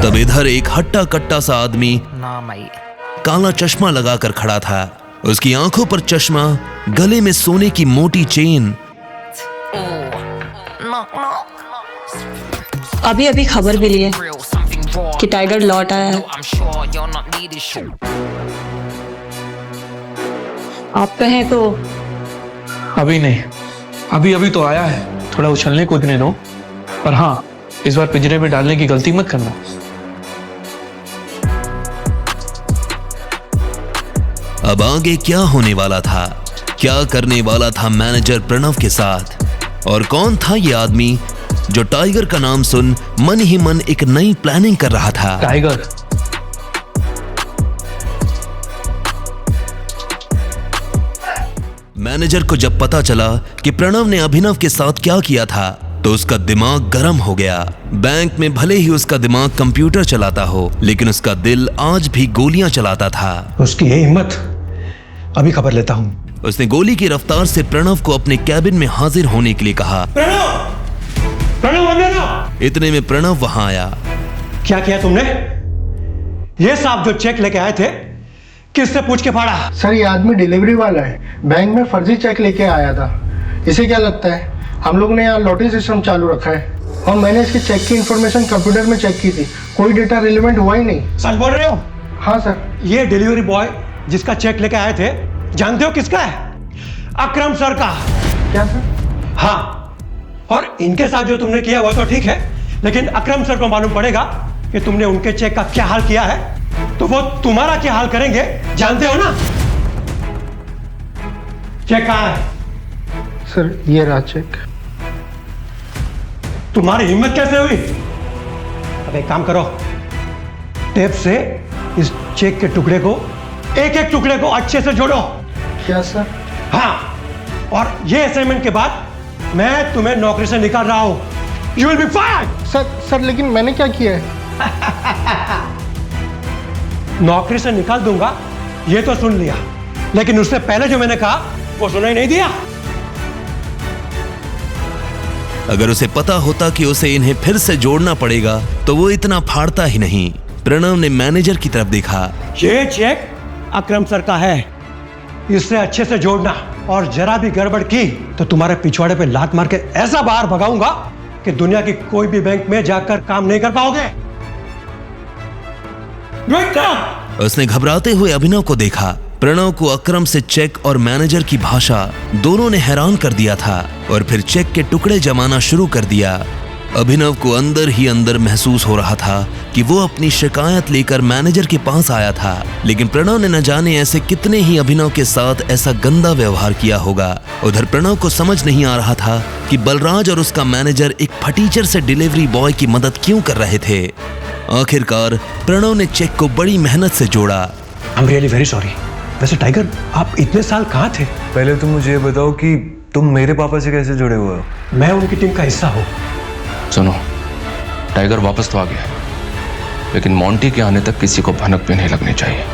तब इधर एक हट्टा कट्टा सा आदमी काला चश्मा लगाकर खड़ा था। उसकी आंखों पर चश्मा, गले में सोने की मोटी चेन। अभी अभी खबर मिली है कि टाइगर लौट आया है। आप पे हैं तो अभी नहीं, अभी अभी तो आया है, थोड़ा उछलने कूदने दो। पर हाँ, इस बार पिंजरे में डालने की गलती मत करना। अब आगे क्या होने वाला था, क्या करने वाला था मैनेजर प्रणव के साथ, और कौन था ये आदमी जो टाइगर का नाम सुन मन ही मन एक नई प्लानिंग कर रहा था। टाइगर, मैनेजर को जब पता चला कि प्रणव ने अभिनव के साथ क्या किया था तो उसका दिमाग गर्म हो गया। बैंक में भले ही उसका दिमाग कंप्यूटर चलाता हो, लेकिन उसका दिल आज भी गोलियां चलाता था। उसकी ये हिम्मत, अभी खबर लेता हूं। उसने गोली की रफ्तार से प्रणव को अपने कैबिन में हाजिर होने के लिए कहा। प्रणव अंदर आओ। इतने में प्रणव वहां आया। क्या किया तुमने? ये साहब जो चेक लेके आए थे, किससे पूछ के फाड़ा? सर, ये आदमी डिलीवरी वाला है, बैंक में फर्जी चेक लेके आया था। इसे क्या लगता है? हम लोग ने यहाँ लॉटरी सिस्टम चालू रखा है और मैंने इसके चेक की इंफॉर्मेशन कंप्यूटर में चेक की थी, कोई डेटा रिलेवेंट हुआ ही नहीं। सच बोल रहे हो? हाँ सर। ये डिलीवरी बॉय जिसका चेक लेके आए थे, जानते हो किसका है? अकरम सर का। क्या सर? हाँ, और इनके साथ जो तुमने किया वो तो ठीक है, लेकिन अकरम सर को मालूम पड़ेगा कि तुमने उनके चेक का क्या हाल किया है, तो वो तुम्हारा क्या हाल करेंगे, जानते हो ना? चेक कहाँ है? सर, ये रहा चेक। तुम्हारी हिम्मत कैसे हुई? अब एक काम करो, टेप से इस चेक के टुकड़े को, एक एक टुकड़े को अच्छे से जोड़ो। क्या सर? हाँ, और ये असाइनमेंट के बाद मैं तुम्हें नौकरी से निकाल रहा हूं। You will be fired! Sir, लेकिन मैंने क्या किया है? नौकरी से निकाल दूंगा ये तो सुन लिया, लेकिन उससे पहले जो मैंने कहा वो सुनाई नहीं दिया। अगर उसे पता होता कि उसे इन्हें फिर से जोड़ना पड़ेगा तो वो इतना फाड़ता ही नहीं। प्रणव ने मैनेजर की तरफ देखा। ये चेक अकरम सर का है, इससे अच्छे से जोड़ना, और जरा भी गड़बड़ की तो तुम्हारे पिछवाड़े पे लात मार के ऐसा बाहर भगाऊंगा कि दुनिया की कोई भी बैंक में जाकर काम नहीं कर पाओगे। उसने घबराते हुए अभिनव को देखा। प्रणव को अकरम से चेक और मैनेजर की भाषा दोनों ने हैरान कर दिया था, और फिर चेक के टुकड़े जमाना शुरू कर दिया। अभिनव को अंदर ही अंदर महसूस हो रहा था कि वो अपनी शिकायत लेकर मैनेजर के पास आया था, लेकिन प्रणव ने न जाने ऐसे कितने ही अभिनव के साथ ऐसा गंदा व्यवहार किया होगा। उधर प्रणव को समझ नहीं आ रहा था कि बलराज और उसका मैनेजर एक फटीचर से डिलीवरी बॉय की मदद क्यों कर रहे थे। आखिरकार प्रणव ने चेक को बड़ी मेहनत से जोड़ा। I'm really very sorry। वैसे टाइगर, आप इतने साल कहाँ थे? पहले तुम मुझे ये बताओ कि तुम मेरे पापा से कैसे जुड़े हुए हो? मैं उनकी टीम का हिस्सा हूँ। सुनो, टाइगर वापस तो आ गया, लेकिन मोंटी के आने तक किसी को भनक भी नहीं लगनी चाहिए,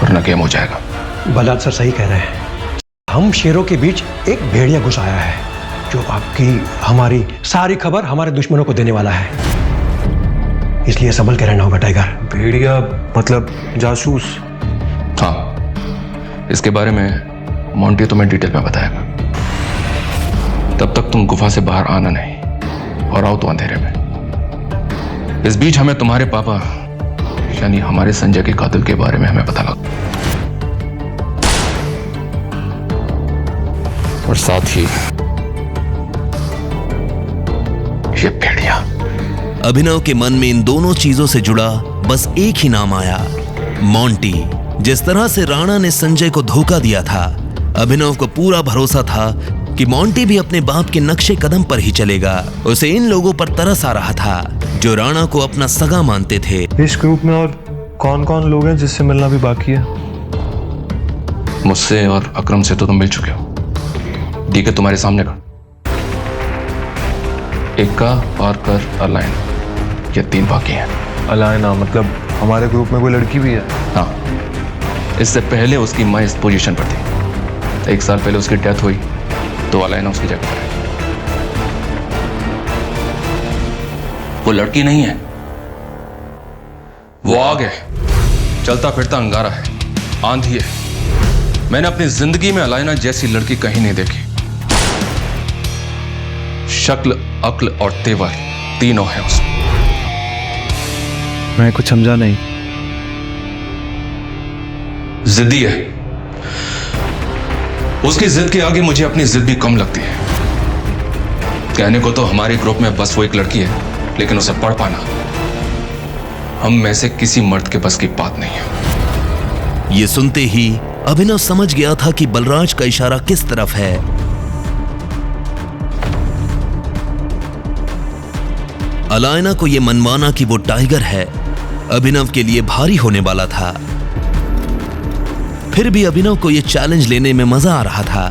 वरना गेम हो जाएगा। बलराज सर सही कह रहे हैं। हम शेरों के बीच एक भेड़िया घुस आया है, जो आपकी हमारी सारी खबर हमारे दुश्मनों को देने वाला है, इसलिए संभल के रहना होगा टाइगर। भेड़िया मतलब जासूस? हाँ, इसके बारे में मोंटी तुम्हें डिटेल में बताएगा। तब तक तुम गुफा से बाहर आना नहीं, और आओ तो अंधेरे में। इस बीच हमें तुम्हारे पापा यानी हमारे संजय के कातिल के बारे में हमें पता लगा, और साथ ही ये भेड़िया। अभिनव के मन में इन दोनों चीजों से जुड़ा बस एक ही नाम आया, मोंटी। जिस तरह से राणा ने संजय को धोखा दिया था, अभिनव को पूरा भरोसा था कि मोंटी भी अपने बाप के नक्शे कदम पर ही चलेगा। उसे इन लोगों पर तरस आ रहा था जो राणा को अपना सगा मानते थे। इस ग्रुप में और कौन कौन लोग हैं जिससे मिलना भी बाकी है? मुझसे और अकरम से तो तुम मिल चुके हो। डीके तुम्हारे सामने खड़ा, इक्का, पार्कर, अलाइन, ये 3 बाकी हैं। अलायना मतलब हमारे ग्रुप में कोई लड़की भी है? हाँ, इससे पहले उसकी माँ इस पोजीशन पर थी। 1 साल पहले उसकी डेथ हुई तो अलाइना उसकी जगह पर है। वो लड़की नहीं है, वो आग है, चलता फिरता अंगारा है, आंधी है। मैंने अपनी जिंदगी में अलाइना जैसी लड़की कहीं नहीं देखी। शक्ल, अक्ल और तेवर तीनों है उसमें। मैं कुछ समझा नहीं। जिद्दी है। उसकी जिद के आगे मुझे अपनी जिद भी कम लगती है। कहने को तो हमारे ग्रुप में बस वो एक लड़की है, लेकिन उसे पढ़ पाना हम में से किसी मर्द के बस की बात नहीं है। ये सुनते ही अभिनव समझ गया था कि बलराज का इशारा किस तरफ है। अलायना को यह मनवाना कि वो टाइगर है, अभिनव के लिए भारी होने वाला था। फिर भी अभिनव को यह चैलेंज लेने में मजा आ रहा था।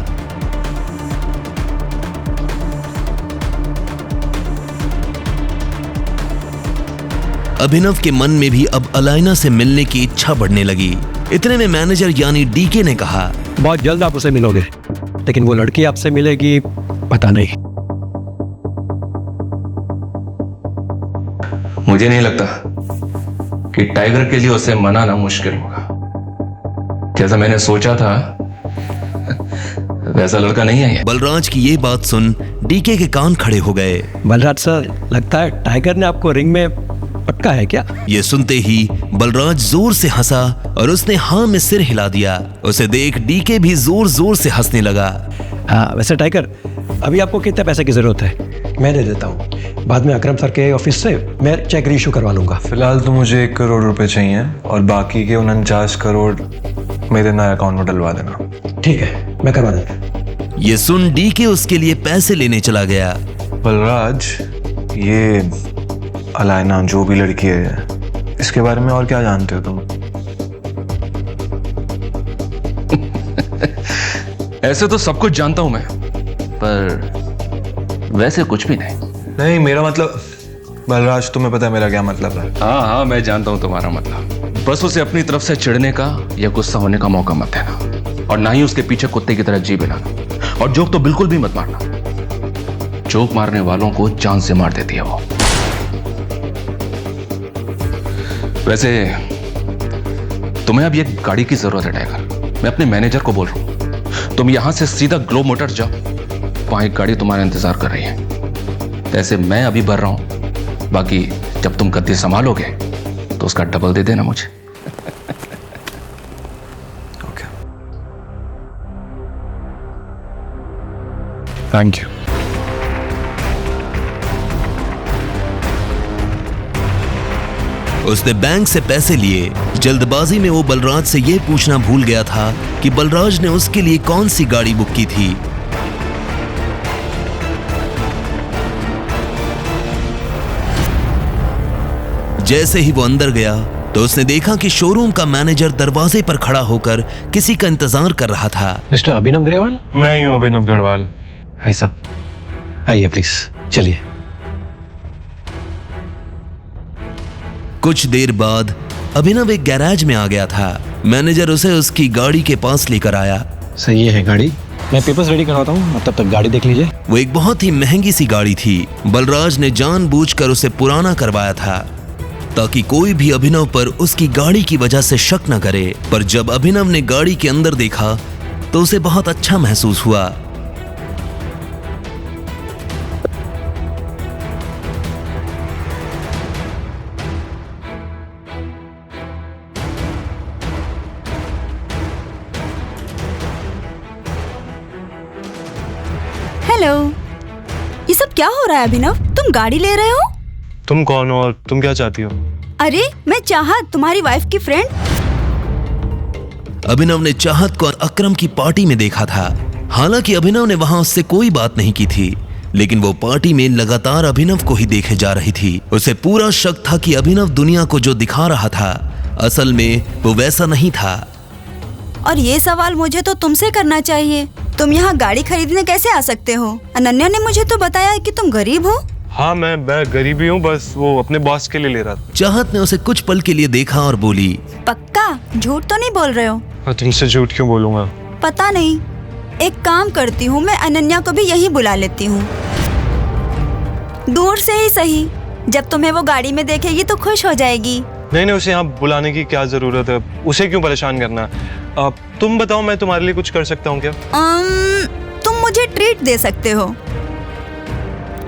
अभिनव के मन में भी अब अलायना से मिलने की इच्छा बढ़ने लगी। इतने में मैनेजर यानी डीके ने कहा, बहुत जल्द आप उसे मिलोगे, लेकिन वो लड़की आपसे मिलेगी पता नहीं। मुझे नहीं लगता कि टाइगर के लिए उसे मनाना मुश्किल होगा। जैसा मैंने सोचा था वैसा लड़का नहीं है ये। बलराज की ये बात सुन डीके के कान खड़े हो गए। बलराज सर, लगता है टाइगर ने आपको रिंग में पटका है क्या? ये सुनते ही बलराज जोर से हंसा और उसने हाँ में सिर हिला दिया। उसे देख डीके भी जोर जोर से हंसने लगा। हाँ, वैसे टाइगर, अभी आपको कितने पैसे की जरूरत है? मैं दे देता हूँ, बाद में अकरम सर के ऑफिस से मैं चेक रीइशू करवा लूंगा। फिलहाल तो मुझे 1 करोड़ रुपए चाहिए और बाकी के 49 करोड़ मेरे नए अकाउंट में डलवा देना। ठीक है, मैं करवा देता। ये सुन डीके उसके लिए पैसे लेने चला गया। बलराज, ये अलायना जो भी लड़की है, इसके बारे में और क्या जानते हो तुम? ऐसे तो सब कुछ जानता हूं मैं, पर वैसे कुछ भी नहीं। नहीं, मेरा मतलब बलराज, तुम्हें पता है मेरा क्या मतलब है? हाँ, मैं जानता हूं तुम्हारा मतलब। बस उसे अपनी तरफ से चिढ़ने का या गुस्सा होने का मौका मत देना, और ना ही उसके पीछे कुत्ते की तरह जी बिलाना। और जोक तो बिल्कुल भी मत मारना। जोक मारने वालों को जान से मार देती है वो। वैसे तुम्हें अब एक गाड़ी की जरूरत है टाइगर। मैं अपने मैनेजर को बोल रहा हूं, तुम यहां से सीधा ग्लोब मोटर जाओ, वहां एक गाड़ी तुम्हारा इंतजार कर रही है। ऐसे मैं अभी भर रहा हूं, बाकी जब तुम गद्दी संभालोगे तो उसका डबल दे देना मुझे। Okay, thank you. उसने बैंक से पैसे लिए। जल्दबाजी में वो बलराज से यह पूछना भूल गया था कि बलराज ने उसके लिए कौन सी गाड़ी बुक की थी। जैसे ही वो अंदर गया तो उसने देखा कि शोरूम का मैनेजर दरवाजे पर खड़ा होकर किसी का इंतजार कर रहा था। मिस्टर अभिनव ग्रेवाल? मैं ही हूँ अभिनव गढ़वाल। ऐसा, आइए प्लीज, चलिए। कुछ देर बाद अभिनव एक गैराज में आ गया था। मैनेजर उसे उसकी गाड़ी के पास लेकर आया। सही है गाड़ी, मैं पेपर्स रेडी करवाता हूँ, तब तक गाड़ी देख लीजिए। वो एक बहुत ही महंगी सी गाड़ी थी। बलराज ने जानबूझकर उसे पुराना करवाया था ताकि कोई भी अभिनव पर उसकी गाड़ी की वजह से शक न करे। पर जब अभिनव ने गाड़ी के अंदर देखा तो उसे बहुत अच्छा महसूस हुआ। हेलो, ये सब क्या हो रहा है अभिनव? तुम गाड़ी ले रहे हो? तुम कौन हो और तुम क्या चाहती हो? अरे, मैं चाहत, तुम्हारी वाइफ की फ्रेंड। अभिनव ने चाहत को अकरम की पार्टी में देखा था। हालांकि अभिनव ने वहां उससे कोई बात नहीं की थी, लेकिन वो पार्टी में लगातार अभिनव को ही देखे जा रही थी। उसे पूरा शक था कि अभिनव दुनिया को जो दिखा रहा था असल में वो वैसा नहीं था। और ये सवाल मुझे तो तुमसे करना चाहिए, तुम यहाँ गाड़ी खरीदने कैसे आ सकते हो? अनन्या ने मुझे तो बताया कि तुम गरीब हो। हाँ, मैं गरीबी हूँ, बस वो अपने बॉस के लिए ले रहा था। चाहत ने उसे कुछ पल के लिए देखा और बोली, पक्का झूठ तो नहीं बोल रहे हो? तुमसे झूठ क्यों बोलूंगा? पता नहीं, एक काम करती हूँ, मैं अनन्या को भी यही बुला लेती हूँ। दूर से ही सही, जब तुम्हें वो गाड़ी में देखेगी तो खुश हो जाएगी। नहीं नहीं, उसे यहाँ बुलाने की क्या जरूरत है? उसे क्यों परेशान करना? तुम बताओ, मैं तुम्हारे लिए कुछ कर सकता हूँ क्या? तुम मुझे ट्रीट दे सकते हो।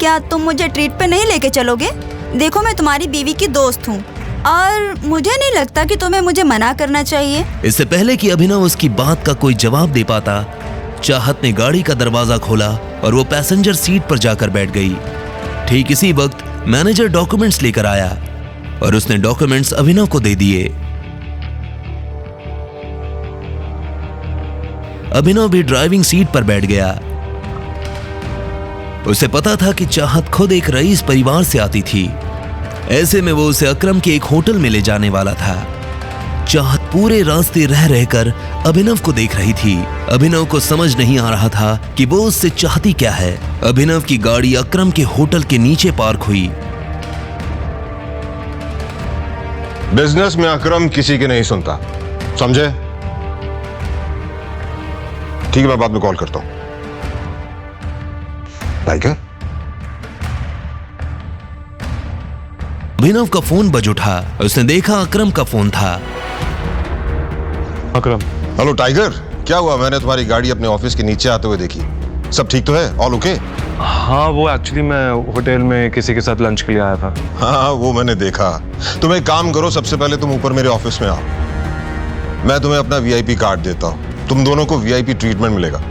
क्या तुम मुझे ट्रीट पे नहीं लेके चलोगे? देखो, मैं तुम्हारी बीवी की दोस्त हूँ और मुझे नहीं लगता कि तुम्हें मुझे मना करना चाहिए। इससे पहले कि अभिनव उसकी बात का कोई जवाब दे पाता, चाहत ने गाड़ी का दरवाजा खोला और वो पैसेंजर सीट पर जाकर बैठ गई। ठीक इसी वक्त मैनेजर डॉक्यूमेंट्स लेकर आया और उसने डॉक्यूमेंट्स अभिनव को दे दिए। अभिनव भी ड्राइविंग सीट पर बैठ गया। उसे पता था कि चाहत खुद एक रईस परिवार से आती थी, ऐसे में वो उसे अकरम के एक होटल में ले जाने वाला था। चाहत पूरे रास्ते रह रहकर अभिनव को देख रही थी। अभिनव को समझ नहीं आ रहा था कि वो उससे चाहती क्या है। अभिनव की गाड़ी अकरम के होटल के नीचे पार्क हुई। बिजनेस में अकरम किसी की नहीं सुनता, समझे? ठीक है, मैं बाद में कॉल करता हूं। टाइगर? अभिनव का फोन बज उठा। उसने देखा अकरम का फोन था। अकरम। हेलो टाइगर, क्या हुआ? मैंने तुम्हारी गाड़ी अपने ऑफिस के नीचे आते हुए देखी। सब ठीक तो है? All okay? हाँ, वो एक्चुअली मैं होटल में किसी के साथ लंच के लिए आया था। हाँ, वो मैंने देखा। तुम एक काम करो, सबसे पहले तुम ऊपर मेरे ऑफिस में आओ। मैं तुम्हें अपना वीआईपी कार्ड देता हूं। तुम दोनों को वीआईपी ट्रीटमेंट मिलेगा।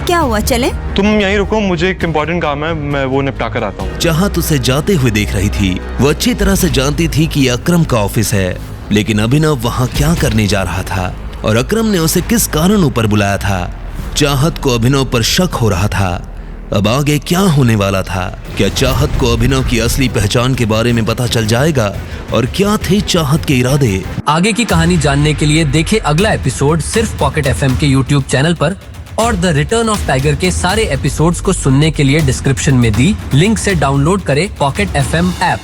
क्या हुआ, चले? तुम यहीं रुको, मुझे एक इम्पोर्टेंट काम है, मैं वो निपटा कर आता हूँ। चाहत उसे जाते हुए देख रही थी। वो अच्छी तरह से जानती थी कि यह अकरम का ऑफिस है, लेकिन अभिनव वहां क्या करने जा रहा था और अकरम ने उसे किस कारण ऊपर बुलाया था। चाहत को अभिनव पर शक हो रहा था। अब आगे क्या होने वाला था? क्या चाहत को अभिनव की असली पहचान के बारे में पता चल जाएगा और क्या थे चाहत के इरादे? आगे की कहानी जानने के लिए देखें अगला एपिसोड सिर्फ पॉकेट एफएम के यूट्यूब चैनल पर, और द रिटर्न ऑफ टाइगर के सारे एपिसोड्स को सुनने के लिए डिस्क्रिप्शन में दी लिंक से डाउनलोड करें पॉकेट एफएम ऐप।